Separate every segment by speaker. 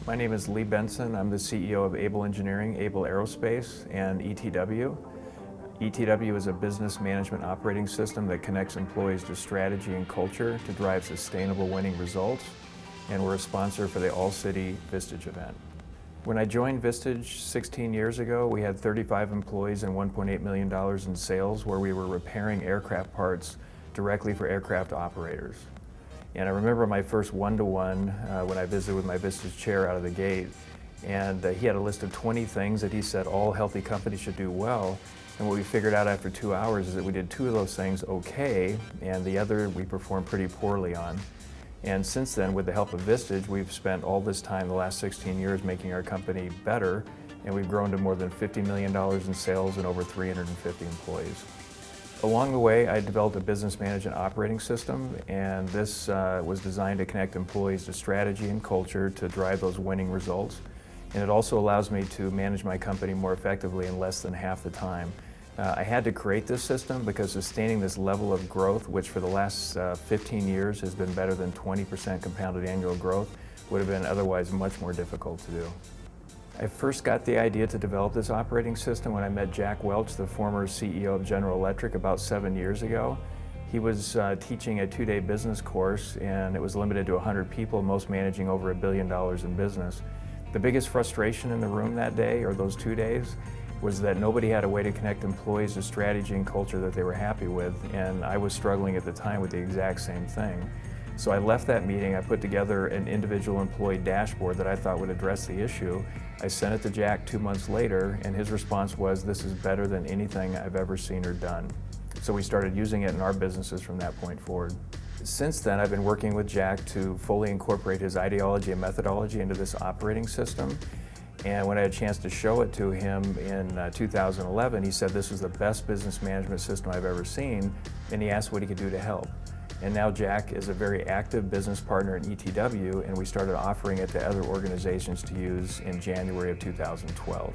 Speaker 1: My name is Lee Benson. I'm the CEO of Able Engineering, Able Aerospace, and ETW. ETW is a business management operating system that connects employees to strategy and culture to drive sustainable winning results, and we're a sponsor for the All-City Vistage event. When I joined Vistage 16 years ago, we had 35 employees and $1.8 million in sales, where we were repairing aircraft parts directly for aircraft operators. And I remember my first one-to-one when I visited with my Vistage chair out of the gate, and he had a list of 20 things that he said all healthy companies should do well. And what we figured out after 2 hours is that we did 2 of those things okay, and the other we performed pretty poorly on. And since then, with the help of Vistage, we've spent all this time, the last 16 years, making our company better, and we've grown to more than $50 million in sales and over 350 employees. Along the way, I developed a business management operating system, and this was designed to connect employees to strategy and culture to drive those winning results. And it also allows me to manage my company more effectively in less than half the time. I had to create this system because sustaining this level of growth, which for the last 15 years has been better than 20% compounded annual growth, would have been otherwise much more difficult to do. I first got the idea to develop this operating system when I met Jack Welch, the former CEO of General Electric, about 7 years ago. He was teaching a 2-day business course, and it was limited to 100 people, most managing over $1 billion in business. The biggest frustration in the room that day, or those 2 days, was that nobody had a way to connect employees to strategy and culture that they were happy with, and I was struggling at the time with the exact same thing. So I left that meeting, I put together an individual employee dashboard that I thought would address the issue. I sent it to Jack 2 months later, and his response was, "This is better than anything I've ever seen or done." So we started using it in our businesses from that point forward. Since then, I've been working with Jack to fully incorporate his ideology and methodology into this operating system. And when I had a chance to show it to him in 2011, he said this was the best business management system I've ever seen, and he asked what he could do to help. And now Jack is a very active business partner in ETW, and we started offering it to other organizations to use in January of 2012.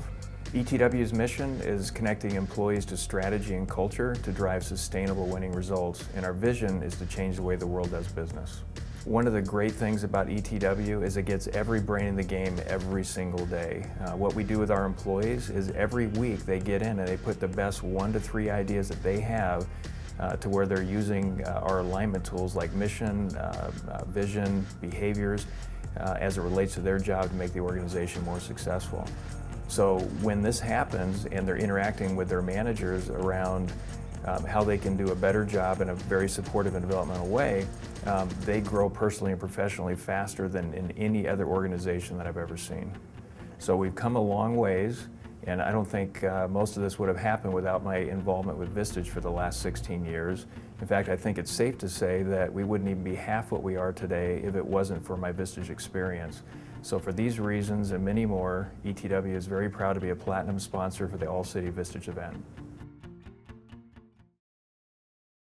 Speaker 1: ETW's mission is connecting employees to strategy and culture to drive sustainable winning results, and our vision is to change the way the world does business. One of the great things about ETW is it gets every brain in the game every single day. What we do with our employees is every week they get in and they put the best 1 to 3 ideas that they have to where they're using our alignment tools like mission, vision, behaviors as it relates to their job to make the organization more successful. So when this happens and they're interacting with their managers around how they can do a better job in a very supportive and developmental way, they grow personally and professionally faster than in any other organization that I've ever seen. So we've come a long ways, and I don't think most of this would have happened without my involvement with Vistage for the last 16 years. In fact, I think it's safe to say that we wouldn't even be half what we are today if it wasn't for my Vistage experience. So for these reasons and many more, ETW is very proud to be a platinum sponsor for the All-City Vistage event.